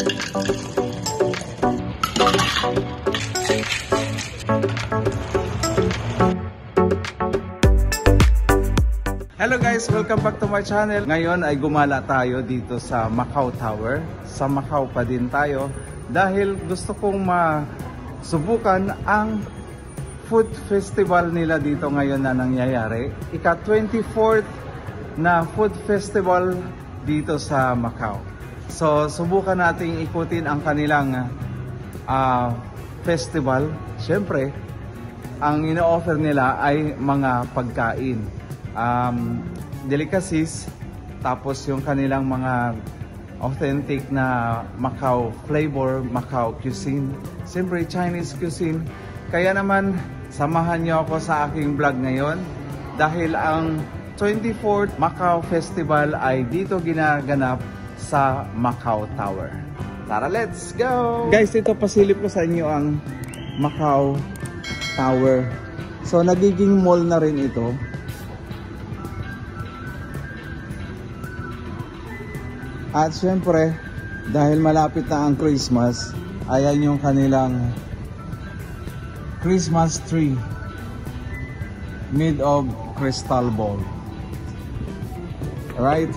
Hello guys! Welcome back to my channel. Ngayon ay gumala tayo dito sa Macau Tower. Sa Macau pa din tayo dahil gusto kong masubukan ang food festival nila dito ngayon na nangyayari. Ika-24th na food festival dito sa Macau. So subukan nating ikutin ang kanilang festival. Siyempre, ang ino-offer nila ay mga pagkain. Delicacies, tapos yung kanilang mga authentic na Macau flavor, Macau cuisine, siyempre Chinese cuisine. Kaya naman samahan nyo ako sa aking vlog ngayon dahil ang 24th Macau Festival ay dito ginaganap sa Macau Tower. Tara, let's go! Guys, ito pasilip ko sa inyo ang Macau Tower. So nagiging mall na rin ito. At syempre, dahil malapit na ang Christmas, ayan yung kanilang Christmas tree made of crystal ball. Alright?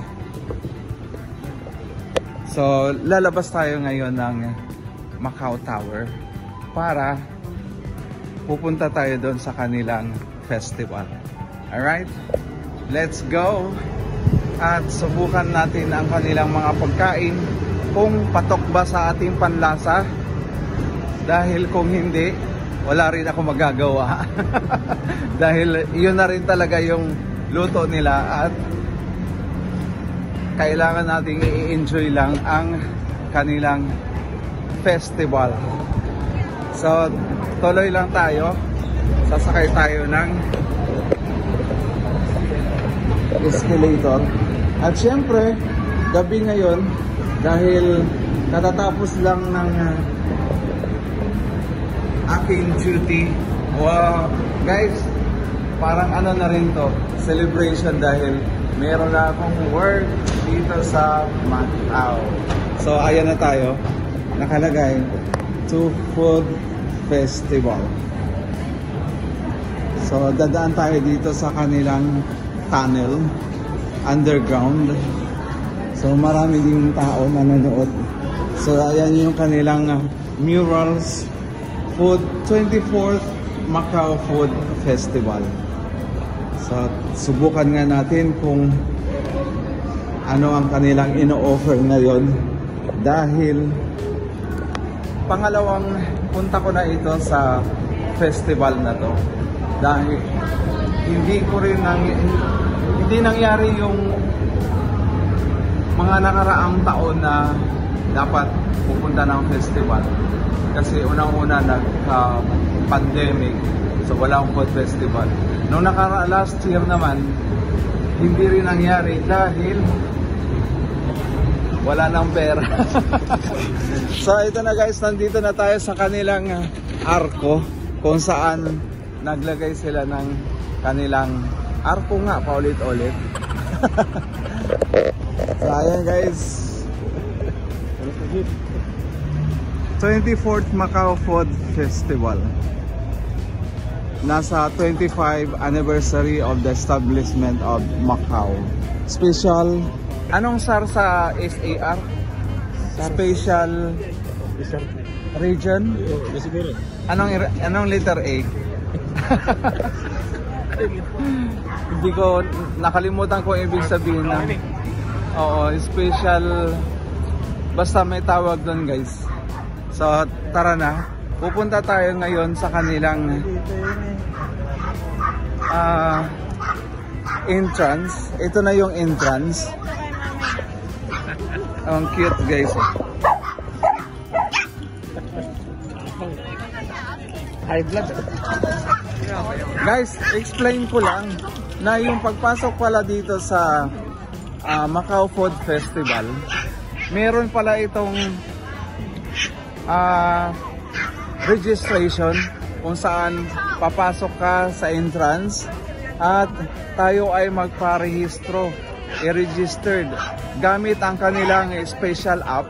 So, lalabas tayo ngayon ng Macau Tower para pupunta tayo doon sa kanilang festival. Alright? Let's go! At subukan natin ang kanilang mga pagkain kung patok ba sa ating panlasa, dahil kung hindi, wala rin ako magagawa. Dahil yun na rin talaga yung luto nila at kailangan nating i-enjoy lang ang kanilang festival. So tuloy lang tayo, sasakay tayo ng escalator. At syempre, gabi ngayon dahil katatapos lang ng aking duty. Wow, guys, parang ano na rin to, celebration dahil meron na akong work dito sa Macau. So ayan na tayo, nakalagay to food festival. So dadaan tayo dito sa kanilang tunnel underground. So marami ding tao nanonood. So ayan yung kanilang murals, food 24th Macau Food Festival. So subukan nga natin kung ano ang kanilang ino-offer ngayon dahil pangalawang punta ko na ito sa festival na to. Dahil hindi nangyari yung mga nakaraang taon na dapat pupunta ng festival kasi unang-una nagka-pandemic, so walang food festival. Nung last year naman hindi rin nangyari dahil wala nang pera. So ito na guys, nandito na tayo sa kanilang arko kung saan naglagay sila ng kanilang arko nga paulit-ulit. So ayan guys, 24th Macau Food Festival. Nasa 25th anniversary of the establishment of Macau. Special, anong SAR sa SAR? Special region? Anong letter A? Hindi ko nakalimutan ko ibig sabihin na. Oo, special, basta may tawag doon guys. So tara na, pupunta tayo ngayon sa kanilang entrance. Ito na yung entrance. Ang cute guys. High blood. Guys, explain ko lang na yung pagpasok pala dito sa Macau Food Festival, meron pala itong registration kung saan papasok ka sa entrance at tayo ay magparehistro, i-registered gamit ang kanilang special app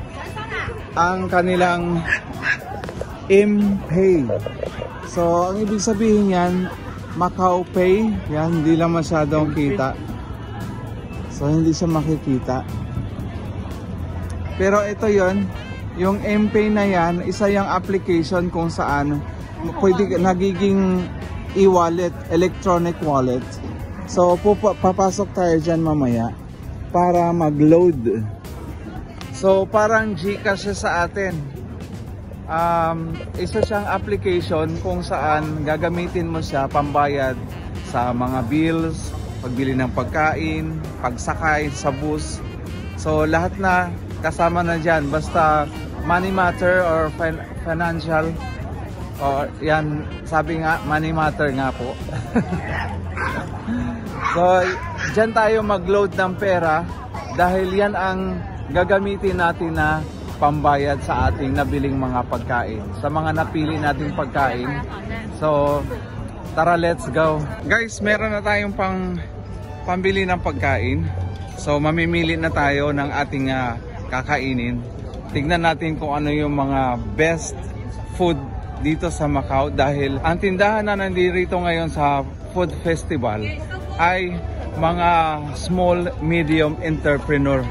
ang kanilang M-Pay. So, ang ibig sabihin yan, Macau Pay. Yan, hindi lang masyadong kita. So, hindi siya makikita. Pero ito yon, yung M-Pay na yan, isa yung application kung saan pwede nagiging e-wallet, electronic wallet. So, papasok tayo dyan mamaya para mag-load. So, parang GCash siya sa atin. Isa siyang application kung saan gagamitin mo siya pambayad sa mga bills, pagbili ng pagkain, pagsakay sa bus. So, lahat na kasama na dyan. Basta money matter or financial. O, yan, sabi nga, money matter nga po. So, dyan tayo mag-load ng pera dahil yan ang gagamitin natin na pambayad sa ating nabiling mga pagkain. Sa mga napili nating pagkain. So, tara, let's go. Guys, meron na tayong pambili ng pagkain. So, mamimili na tayo ng ating kakainin. Tignan natin kung ano yung mga best food dito sa Macau dahil ang tindahan na nandito ngayon sa food festival ay mga small, medium entrepreneur.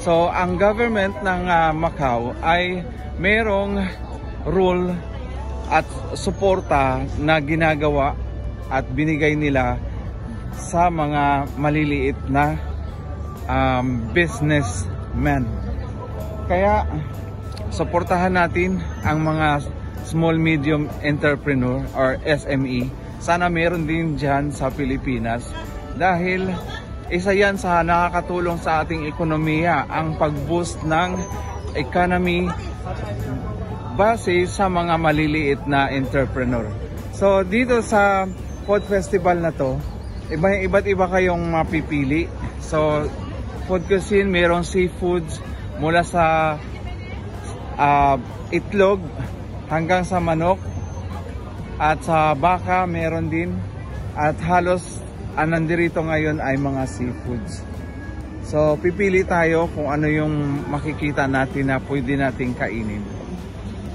So, ang government ng Macau ay merong rule at suporta na ginagawa at binigay nila sa mga maliliit na businessmen. Kaya, suportahan natin ang mga small, medium entrepreneur or SME. Sana meron din dyan sa Pilipinas dahil isa yan sa nakakatulong sa ating ekonomiya, ang pag-boost ng economy base sa mga maliliit na entrepreneur. So dito sa food festival na to, iba't iba kayong mapipili. So food cuisine, mayroong seafoods mula sa itlog hanggang sa manok at sa baka meron din, at halos nandirito ngayon ay mga seafoods. So pipili tayo kung ano yung makikita natin na pwede nating kainin.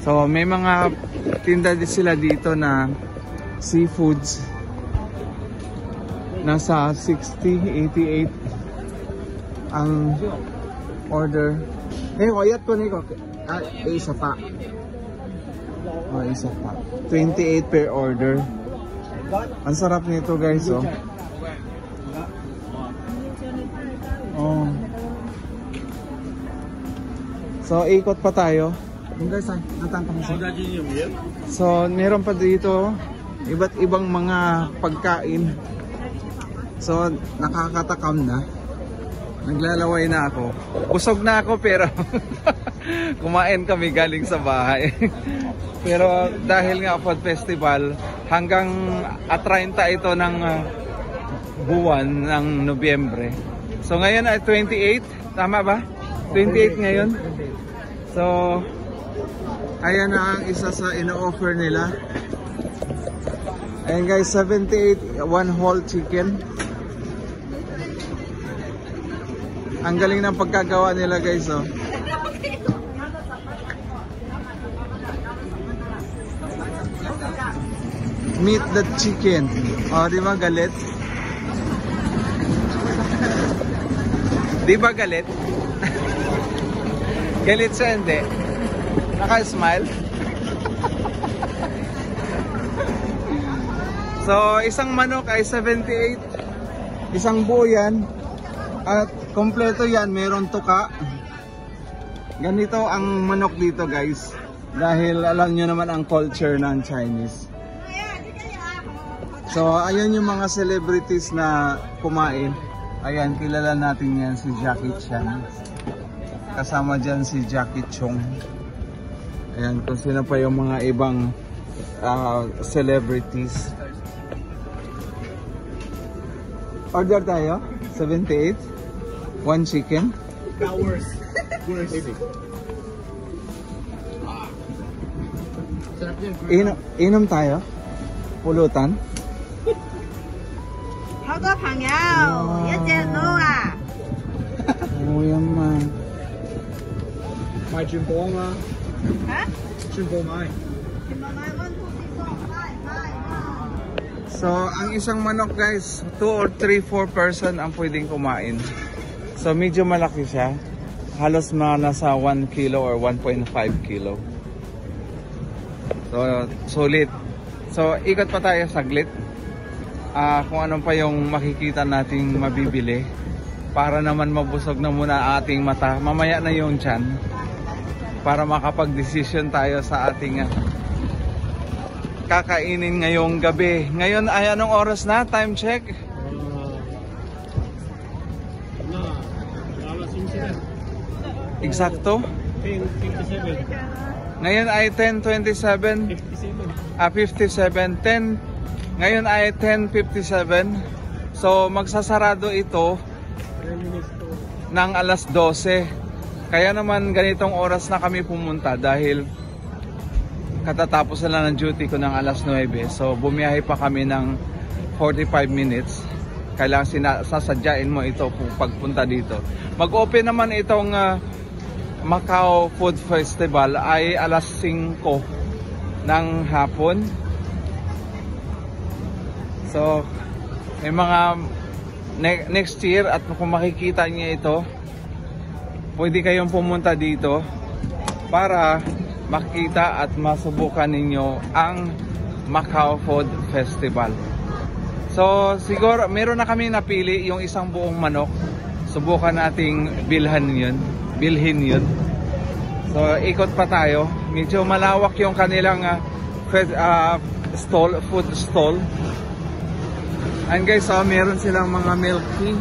So may mga tinda din sila dito na seafoods, nasa 60, 88 ang order. Wayat ko niko. Isa pa. Isa pa. 28 per order. Ang sarap nito, guys, oh. Oh. So, ikot pa tayo. So, meron pa dito iba't ibang mga pagkain. So, nakakatakam na. Naglalaway na ako. Busog na ako pero kumain kami galing sa bahay. Pero dahil nga food festival, hanggang 30 ito ng buwan ng Nobyembre. So ngayon ay 28, tama ba? 28 ngayon. So ayan na ang isa sa ino-offer nila. Ayan guys, 78, one whole chicken. Ang galing ng pagkagawa nila, guys, oh. Meat the chicken. Oh, di ba galit? Di ba galit? Galit siya, hindi? Naka-smile? So, isang manok ay 78. Isang buo yan. At kompleto yan, meron tuka. Ganito ang manok dito, guys. Dahil alam nyo naman ang culture ng Chinese. So, ayan yung mga celebrities na kumain. Ayan, kilala natin yan, si Jackie Chan. Kasama dyan si Jackie Chung. Ayan, kung sino pa yung mga ibang celebrities. Order tayo, 78. One chicken. Worse. Inom tayo. Pulutan. 好多朋友，一隻撈啊！ Oh, yan man. 買轉磅啊！嚇？轉磅買。So, ang isang manok guys, 2 or 3, 4 person ang pwedeng kumain. So, medyo malaki siya. Halos nasa 1 kilo or 1.5 kilo. So, sulit. So, ikot pa tayo saglit. Kung ano pa yung makikita nating mabibili. Para naman mabusog na muna ating mata. Mamaya na yung tiyan. Para makapag-decision tayo sa ating kakainin ngayong gabi. Ngayon ay anong oras na? Time check? Eksakto? 10:57. Ngayon ay 10:27. 57. 10. Ngayon ay 10:57. So magsasarado ito ng alas 12. Kaya naman ganitong oras na kami pumunta dahil katatapos na lang ng duty ko ng alas 9. So bumiyahe pa kami ng 45 minutes. Kailangan sasadyain mo ito kung pagpunta dito. Mag-open naman itong Macau Food Festival ay alas 5 ng hapon. So may mga next year at kung makikita niyo ito, pwede kayong pumunta dito para makita at masubukan ninyo ang Macau Food Festival. So siguro meron na kami napili yung isang buong manok. Subukan nating bilhin yun. So ikot pa tayo. Medyo malawak yung kanilang food stall. And guys, meron silang mga milk tea.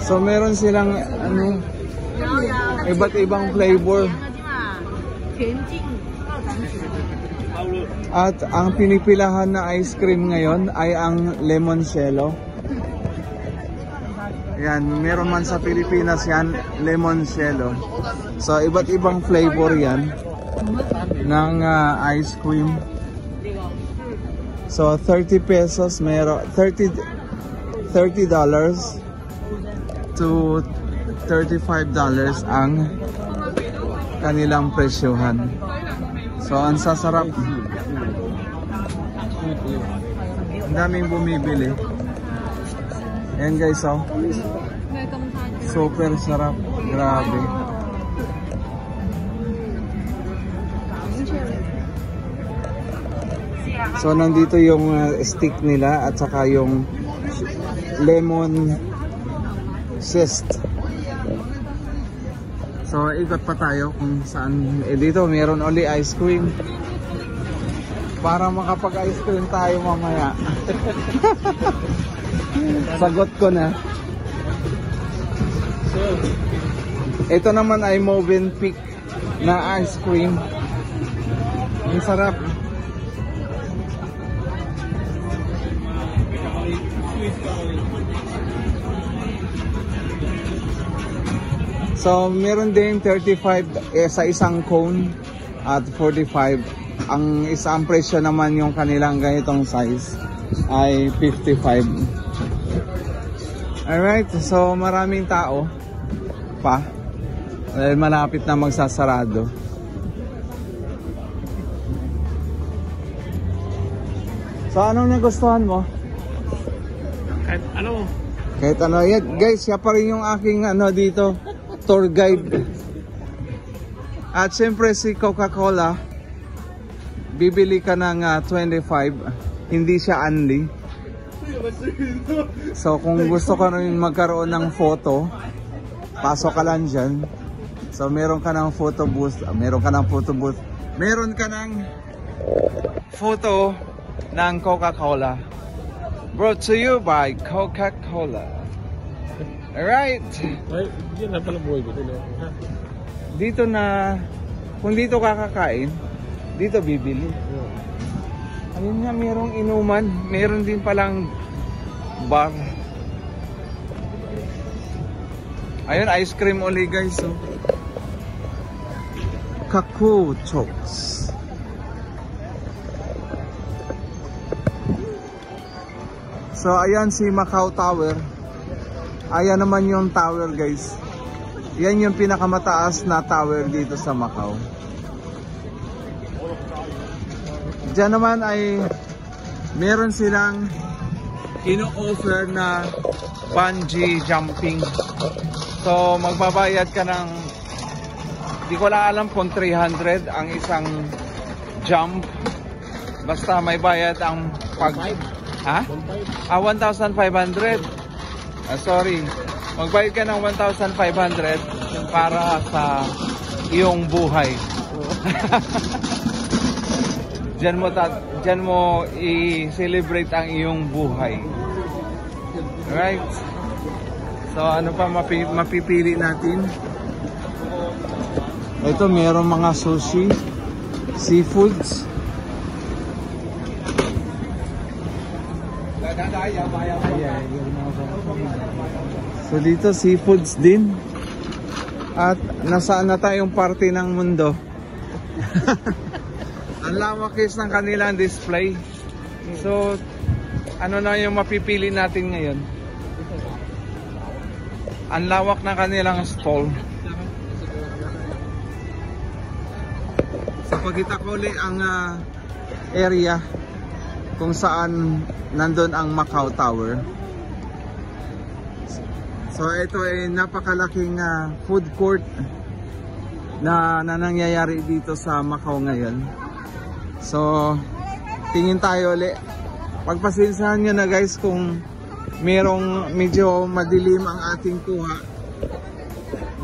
So meron silang iba't ibang flavor. At ang pinipilahan na ice cream ngayon ay ang limoncello. Yan, meron man sa Pilipinas yan, limoncello. So iba't ibang flavor yan ng ice cream. So 30 pesos, meron $30 to $35 ang kanilang presyohan. So ang sasarap. Ang daming bumibili. Ayan guys, oh. Super sarap. Grabe. So nandito yung stick nila at saka yung lemon zest. So ikot pa tayo kung saan. Dito meron only ice cream. Para makapag-ice cream tayo mamaya. Sagot ko na. So, ito naman ay Movenpick na ice cream. Ang sarap. So, meron din 35 sa isang cone at 45. Ang isang presyo naman yung kanilang ganitong size ay 55. Alright, so maraming tao pa dahil malapit na magsasarado. So anong nagustuhan mo? Kahit ano. Kahit ano. Yeah, guys, siya pa rin yung aking dito, tour guide. At siyempre si Coca-Cola, bibili ka ng 25, hindi siya unli. So kung gusto ka rin magkaroon ng photo, pasok ka lang dyan. So meron ka ng photo booth, meron ka ng photo ng Coca-Cola. Brought to you by Coca-Cola. Alright. Ay, yan na pala buhay dito. Dito na, kung dito kakakain, dito bibili. Ayun nga, merong inuman. Meron din palang bar. Ayun, ice cream uli guys. So. Kaku Chokes. So ayan si Macau Tower. Ayan naman yung tower guys. Yan yung pinakamataas na tower dito sa Macau. Diyan naman ay meron silang ino-offer na bungee jumping. So magbabayad ka ng, di ko lang alam kung 300 ang isang jump. Basta may bayad ang pag... Ha? 1,500. Sorry. Magbayad ka ng 1,500 para sa iyong buhay. Diyan mo i-celebrate ang iyong buhay. Right? So ano pa mapipili natin? Ito mayroong mga sushi, seafoods. So dito seafoods din. At nasaan na tayong parte ng mundo. Ang lawakis ng kanilang display. So ano na yung mapipili natin ngayon? Ang lawak ng kanilang stall. So pagkita ko ulit ang area kung saan nandun ang Macau Tower. So ito ay napakalaking food court na nangyayari dito sa Macau ngayon. So tingin tayo ulit. Pagpasensyahan nyo na guys kung merong medyo madilim ang ating kuha.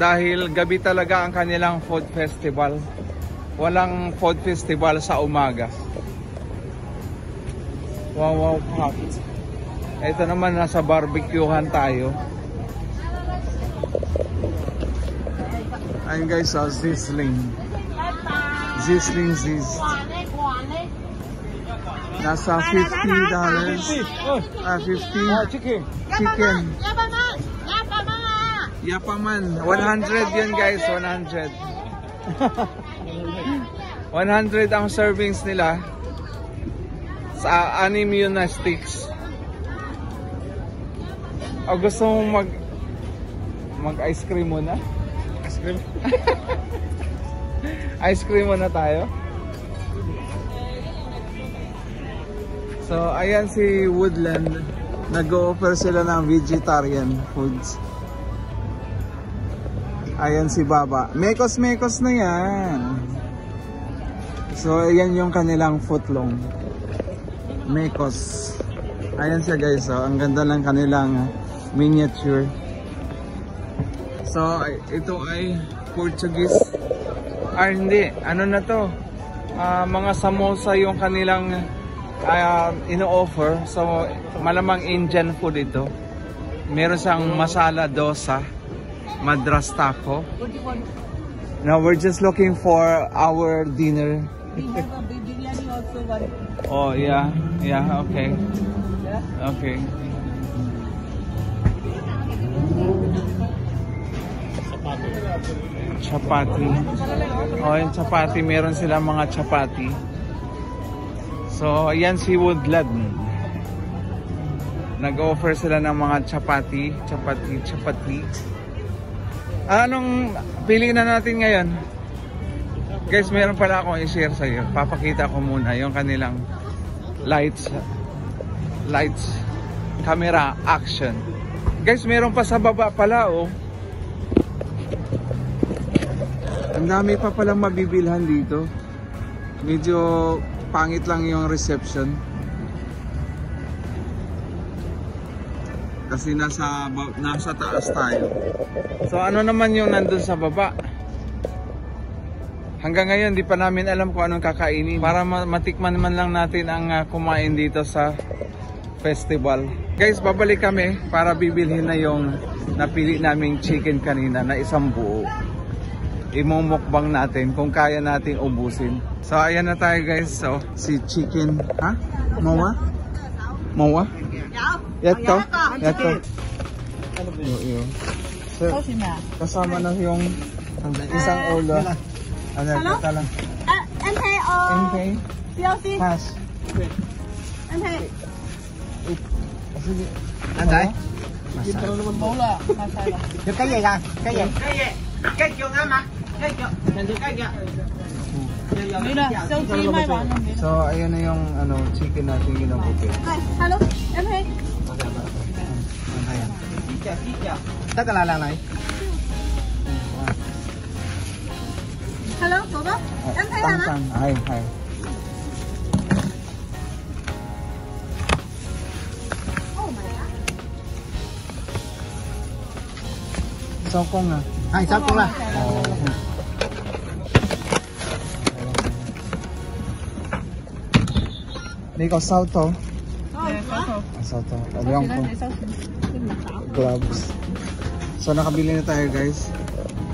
Dahil gabi talaga ang kanilang food festival. Walang food festival sa umaga. Wow, packed. Ito naman nasa barbecuehan tayo. Ayun guys, sizzling. Sizzling. Nasa $50. 50 chicken. Yapaman. 100 yun guys, 100. 100 ang servings nila. Sa 6 yun na sticks. O gusto mong mag ice cream muna? Ice cream? Ice cream muna tayo. So ayan si Woodland. Nag-o-offer sila ng vegetarian foods. Ayan si Baba. Mekos na yan. So ayan yung kanilang footlong. Mekos. Ayan siya guys, oh. Ang ganda ng kanilang miniature. So ito ay Portuguese. Hindi, ano na to? Mga samosa yung kanilang ino-offer. So malamang Indian food ito. Meron siyang masala dosa, madras taco. Now we're just looking for our dinner. We have a biryani also one. Oh yeah, okay. Okay. Chapati. Oh, yung chapati, meron sila mga chapati. So, ayan si Woodland. Nag-offer sila ng mga chapati. Anong pili na natin ngayon? Guys, meron pala akong i-share sa iyo. Papakita ko muna yung kanilang lights, camera, action. Guys, meron pa sa baba pala, oh. Ang dami pa palang mabibilhan dito. Medyo pangit lang yung reception. Kasi nasa taas tayo. So ano naman yung nandun sa baba? Hanggang ngayon, di pa namin alam kung anong kakainin. Para matikman man lang natin ang kumain dito sa festival. Guys, babalik kami para bibilhin na yung napili naming chicken kanina na isang buo. Imumukbang natin kung kaya natin ubusin. So, ayan na tayo guys. So, si chicken. Ha? Mowa? Yato? So, kasama na yung isang ulo. Ano, ito lang. NK? Hash. Anh thấy? Mola, masala. Cái gì kìa? Cái gì? Cái trường á mà. Cái trường. Cái kìa. Mira, so see my one. So, ayan na yung ano, chicken natin ginabuti. Hi, hello, em Hay. Tất cả là lần này. Hello, cô bác. Em thấy Tăng hả? tăng, hay. Oh my god. Sao con à? Hai sắp cũng là. Đây có sao to? Yeah, Sao to? Alam ko. Gloves. So nakabili na tayo guys.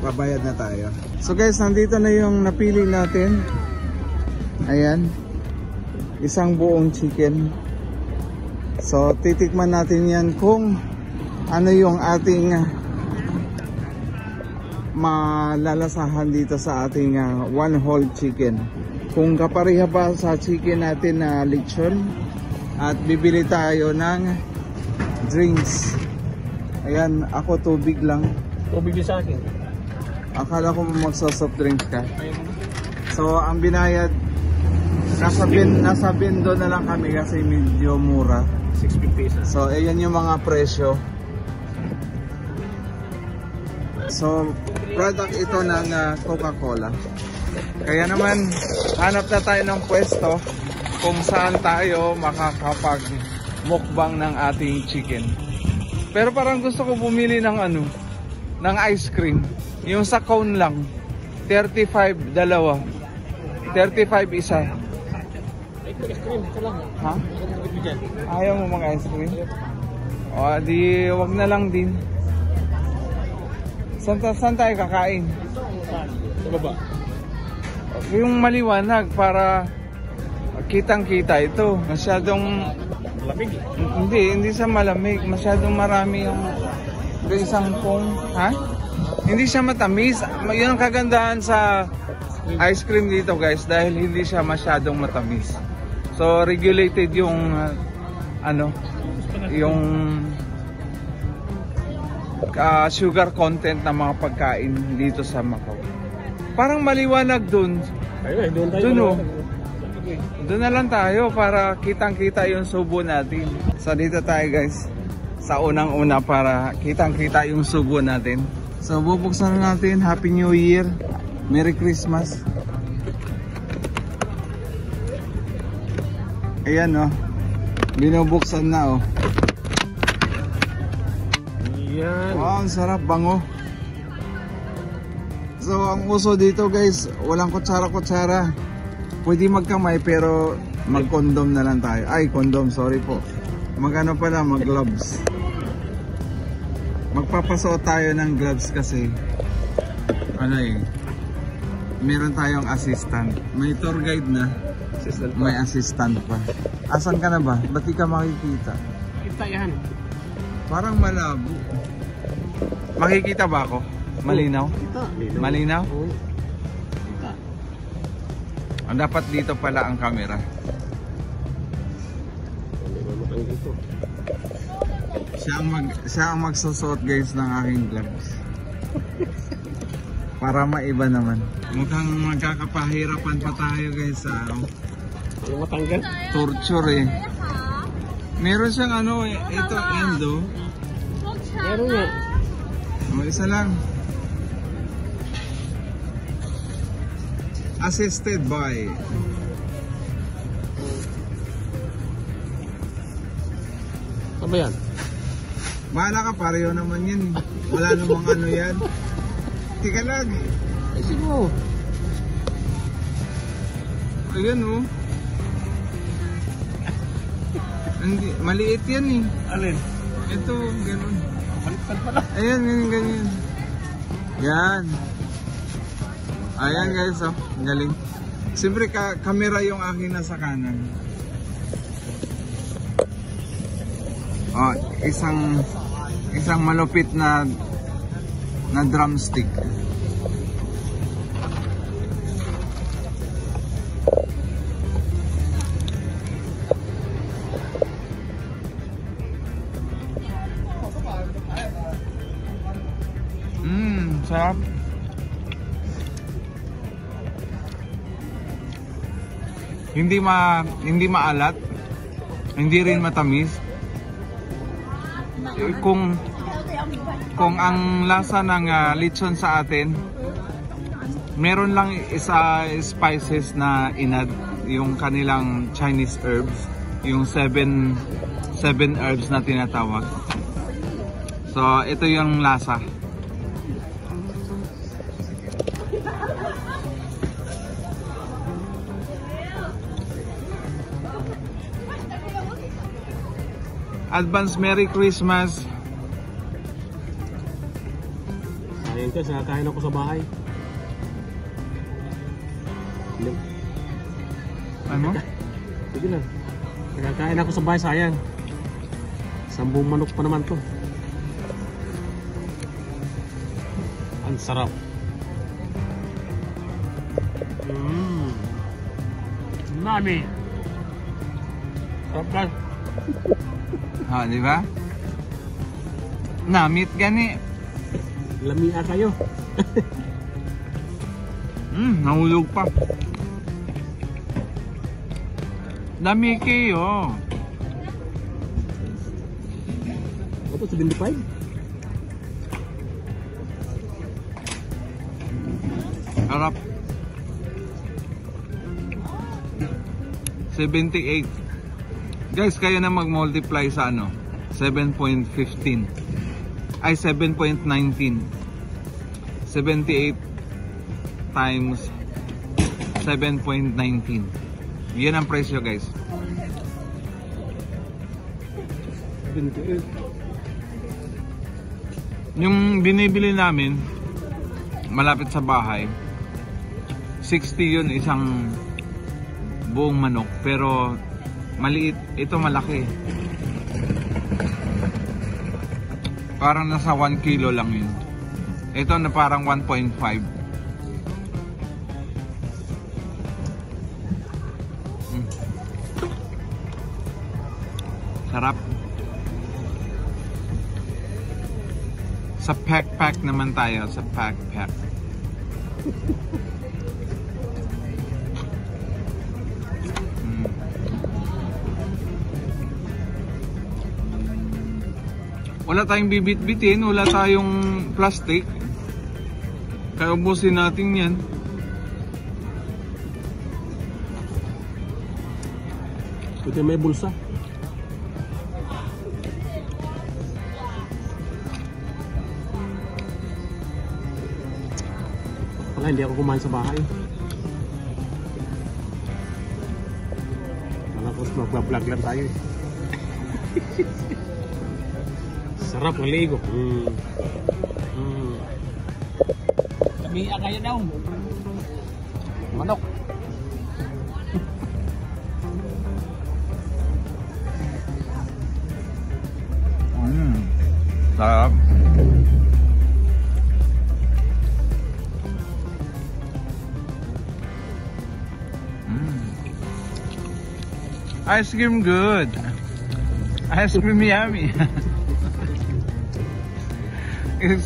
Babayad na tayo. So guys, nandito na yung napili natin. Ayan. Isang buong chicken. So titikman natin yan kung ano yung ating malalasahan dito sa ating one whole chicken. Kung kapareha ba sa chicken natin na lechon. At bibili tayo ng drinks. Ayan, ako tubig lang. Tubig din sa akin. Akala ko magsosoft drinks ka. So, ang binayad, nasa bindo na lang kami kasi medyo mura. 60 pesos. So, ayan yung mga presyo. So, product ito ng Coca-Cola. Kaya naman, hanap na tayo ng pwesto kung saan tayo makakapag mukbang ng ating chicken. Pero parang gusto ko bumili ng ng ice cream. Yung sa cone lang. 35 dalawa. 35 isa. Ice cream, ito lang. Ha? Ayaw mo mga ice cream? O, di wag na lang din. Saan tayo kakain? Sa baba. Yung maliwanag para kitang-kita ito. Masyadong Lamig. hindi sa malamig, masyadong marami yung isang pong, ha? Hindi siya matamis. Yun ang kagandahan sa ice cream dito guys, dahil hindi siya masyadong matamis. So regulated yung yung sugar content ng mga pagkain dito sa Macau. Parang maliwanag dun. Ayun, doon tayo. Dun oh. Doon na lang tayo para kitang-kita yung subo natin. So dito tayo guys, sa unang-una para kitang-kita yung subo natin. So bubuksan na natin. Happy New Year, Merry Christmas. Ayan oh, binubuksan na oh. Yan. Wow, ang sarap, bango. So ang uso dito guys, walang kutsara-kutsara. Pwede magkamay pero mag-condom na lang tayo. Ay, condom, sorry po. Mag-ano pala, mag-gloves. Magpapasuot tayo ng gloves kasi meron tayong assistant. May tour guide na. May assistant pa. Asan ka na ba? Ba't di ka makikita? Kita yan. Parang malabo. Makikita ba ako? Malinaw? Kita. Malinaw? Oo. Kita. Dapat dito pala ang camera. Siya ang magsusuot guys ng aking gloves. Para maiba naman. Mukhang magkakapahirapan pa tayo guys sa Yung matanggal. torture eh. Meron siyang ito endo. Meron nga. Isa lang. Assisted by. Ano ba yan? Bahala ka, pareho naman yan. Wala namang yan. Tika lang. Ay, sige. Ayan oh. Hindi, maliit yan eh. Alin? Ito, ganun. Baliktad pala. Ayan, ganyan. Yan. Ayan guys, oh. Galing. Siyempre, kamera yung akin nasa kanan. Oh, isang malupit na drumstick. Sarap. Hindi maalat. Hindi rin matamis. Kung ang lasa ng lechon sa atin, meron lang isa spices na inad, yung kanilang Chinese herbs, yung 7 herbs na tinatawag. So ito yung lasa. Advance Merry Christmas. Sayang ka, nakakain ako sa bahay. Ano? Sige lang. Nakakain ako sa bahay, sayang. 10 manok pa naman to. Ang sarap. Nami. Sarap lang. Ha, di ba? Namit gani. Lamia kayo. Nahulog pa. Dami kayo. Ito, 75? Harap. 78. Guys, kayo na mag-multiply sa ano? 7.15. Ay, 7.19. 78 times 7.19. Yan ang presyo, guys. 78. Yung binibili namin malapit sa bahay, 60 yun isang buong manok, pero maliit, ito malaki. Parang nasa 1 kilo lang yun. Ito na parang 1.5. Sarap. Sa pack naman tayo, sa pack. Wala tayong bibit-bitin, wala tayong plastic. Kaya ubusin natin yan. Ito may bulsa. Wala, hindi ako kumain sa bahay. Malapos mag-vlog lang tayo. Sarap ng ligo. Lamia kayo daw. Manok. Sarap. Ice cream good. Ice cream yummy.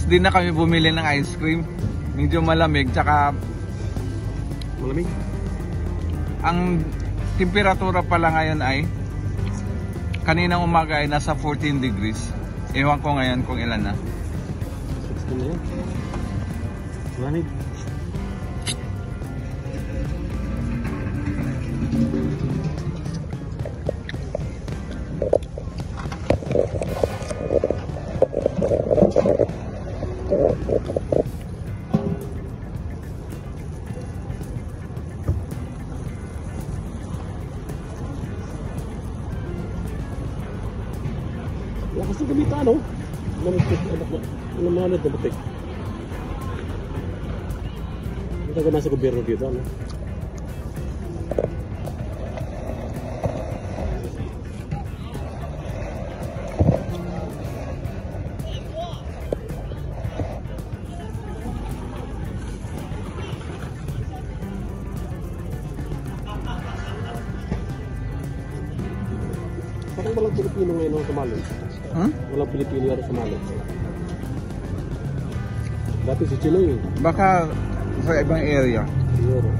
Di na kami bumili ng ice cream. Medyo malamig, tsaka Malamig? ang temperatura pala ngayon ay kaninang umaga ay nasa 14 degrees. Ewan ko ngayon kung ilan na. 16 na yan. Malamig. Lakas ng gamita, no? Namanod na batik. Ito ka nasa gobyerno dito, no? Parang walang Pilipino ngayon ang sumali. Huh? Walang Pilipino yata sumali. Dati si Chinoy. Baka sa ibang area. Siguro.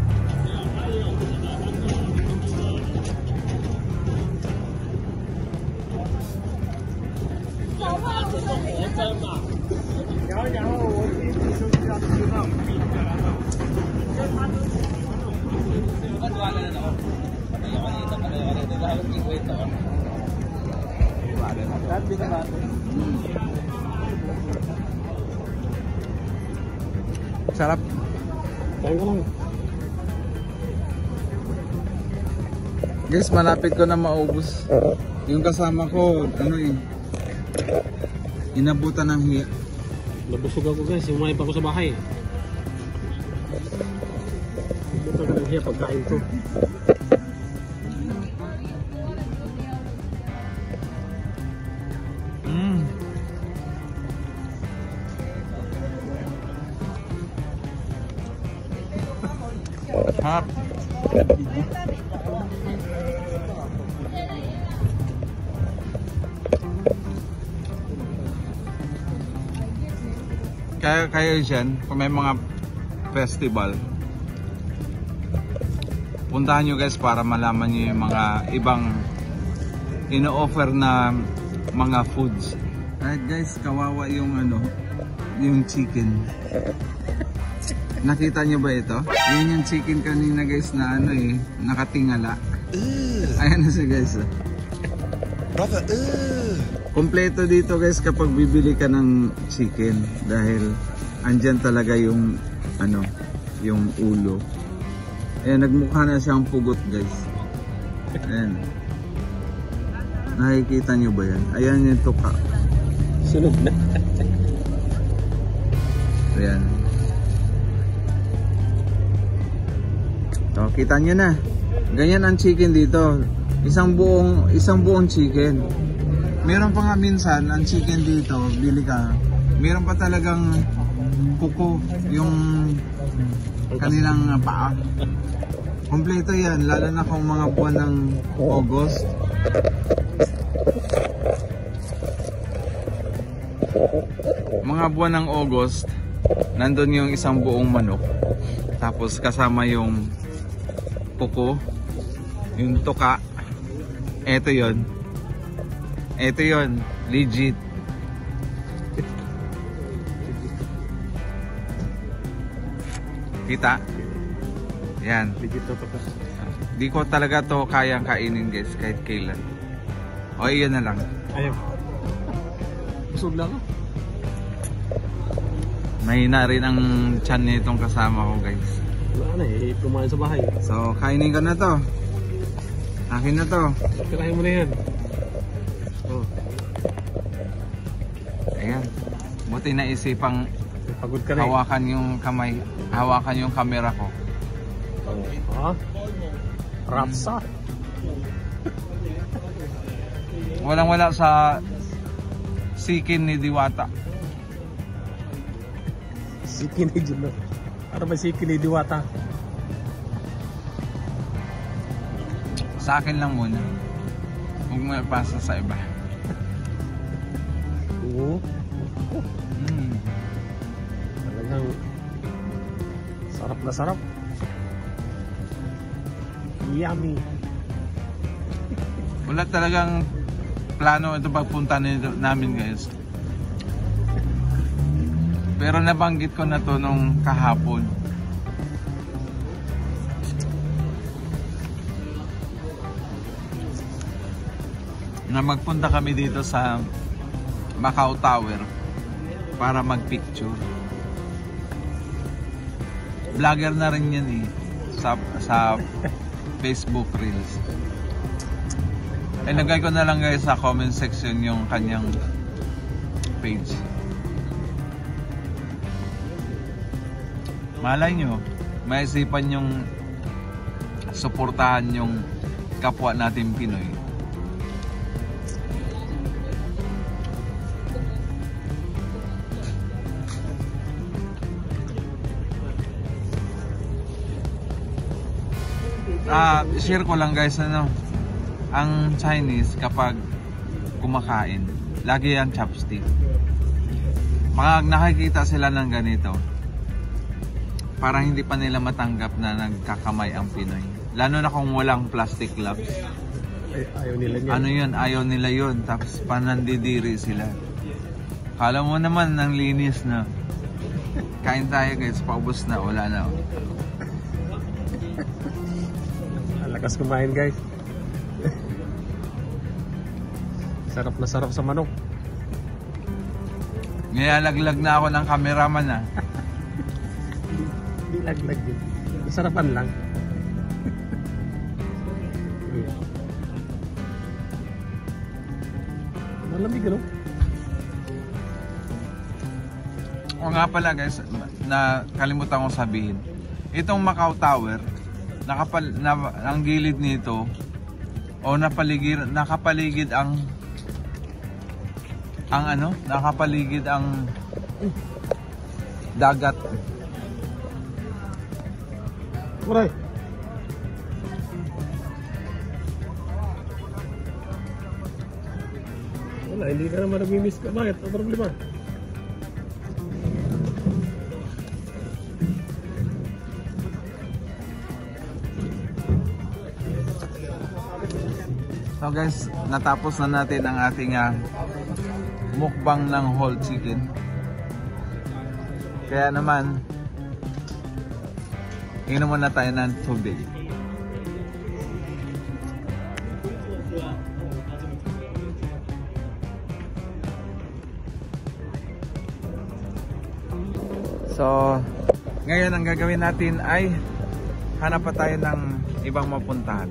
Sarap. Kain ka lang. Guys, malapit ko na maubos. Yung kasama ko, ano inabutan ng hiya. Nabusog ako guys, yung pa ko sa bahay. Nabusog ako ng hiya pagkain ko. Harap. Kaya dyan, kung may mga festival, puntahan nyo guys para malaman nyo yung mga ibang ino-offer na mga foods. Alright guys, kawawa yung yung chicken. Nakita nyo ba ito? Yun yung chicken kanina guys na nakatingala. Ayan na siya guys. Kompleto dito guys kapag bibili ka ng chicken dahil andyan talaga yung yung ulo. Ayan, nagmukha na siyang pugot guys. Ayan. Nakikita nyo ba yan? Ayan yung tuka. Sunod na. Ayan. So, kita nyo na. Ganyan ang chicken dito. Isang buong chicken. Meron pa nga minsan ang chicken dito, bili ka. Meron pa talagang kuko, yung kanilang paa. Kompleto yan, lalo na kung mga buwan ng August. Mga buwan ng August, nandun yung isang buong manok. Tapos kasama yung kuko, yung tuka. Ito yon. Ito yon, legit. Kita? Yan. Legit to. Di ko talaga to kayang kainin guys, kahit kailan. O iyan na lang. Ayaw. Busog lang ako. Mahina rin ang tiyan nitong kasama ko guys. Wala na kumain sa bahay. So kainin ko na to. Akin na to. Kirahin mo na yan. Oh. Ayan. Buti naisipang Pagod ka na hawakan yung kamay, hawakan yung camera ko. Ha? Rapsa. Walang-wala sa sikin ni Diwata. Sikin ni Juno. Ano ba sikin ni Diwata? Sa akin lang muna. Huwag mo ipasa sa iba. Oo. Talagang sarap na sarap. Yummy. Wala talagang plano ito pagpunta namin guys. Pero nabanggit ko na to nung kahapon. Na magpunta kami dito sa Macau Tower para magpicture. Vlogger na rin yan sa Facebook Reels. Ilagay ko na lang guys sa comment section yung kanyang page. Malay nyo, maisipan yung suportahan yung kapwa natin Pinoy. Share ko lang guys, ang Chinese kapag kumakain, lagi yan chopstick. Pag nakikita sila ng ganito, parang hindi pa nila matanggap na nagkakamay ang Pinoy. Lalo na kung walang plastic gloves. Ayaw nila yan. Ano yun? Ayaw nila yun. Tapos panandidiri sila. Kala mo naman ng linis na. Kain tayo guys. Paubos na. Wala na. Ang lakas kumain guys. Sarap na sarap sa manok. Niyalaglag na ako ng cameraman ah. Hindi laglag din. Masarapan lang. Malamig ano? O nga pala guys, na kalimutan kong sabihin. Itong Macau Tower, ang gilid nito o nakapaligid ang nakapaligid ang dagat. Maray. Wala, hindi ka naman nag-miss ka. Bakit? Ang problema? So guys, natapos na natin ang ating mukbang ng whole chicken. Kaya naman, inom muna tayo ng tubig. So, ngayon ang gagawin natin ay hanap pa tayo ng ibang mapuntahan.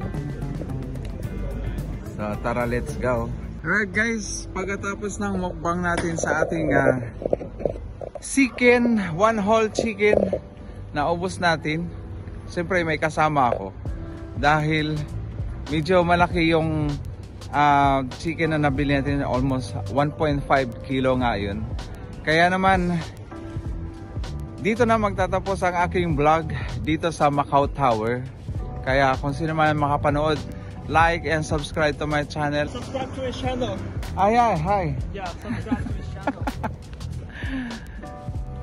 So, tara, let's go. Alright guys, pagkatapos ng mukbang natin sa ating chicken, one whole chicken na ubos natin, siyempre may kasama ako. Dahil medyo malaki yung chicken na nabili natin, almost 1.5 kilo nga yun. Kaya naman, dito na magtatapos ang aking vlog dito sa Macau Tower. Kaya kung sino man makapanood, like and subscribe to my channel. Subscribe to his channel. Hi. Yeah, subscribe to his channel.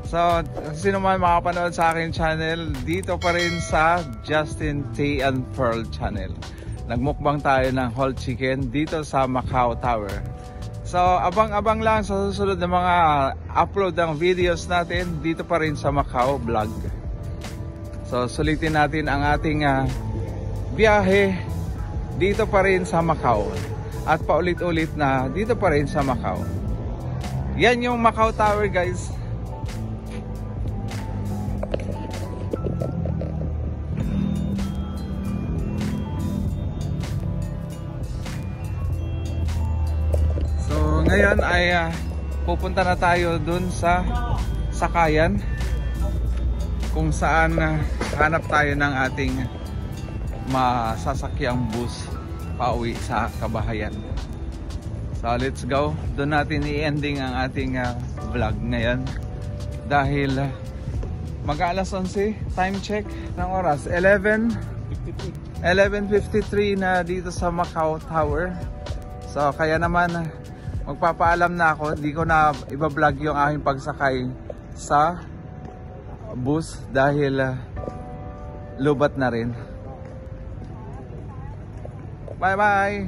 So, sino man makapanood sa aking channel, dito pa rin sa Justin T and Pearl channel. Nagmukbang tayo ng whole chicken dito sa Macau Tower. So, abang-abang lang sa susunod na mga upload ng videos natin dito pa rin sa Macau vlog. So, sulitin natin ang ating biyahe dito pa rin sa Macau. At paulit-ulit na dito pa rin sa Macau. Yan yung Macau Tower guys. So ngayon ay pupunta na tayo dun sa sakayan kung saan hanap tayo ng ating masasakyang bus pauwi sa kabahayan. So let's go. Doon natin i-ending ang ating vlog ngayon dahil mag-alas 11, time check ng oras 11:53 na dito sa Macau Tower. So kaya naman magpapaalam na ako, hindi ko na iba-vlog yung aking pagsakay sa bus dahil lubat na rin. Bye bye.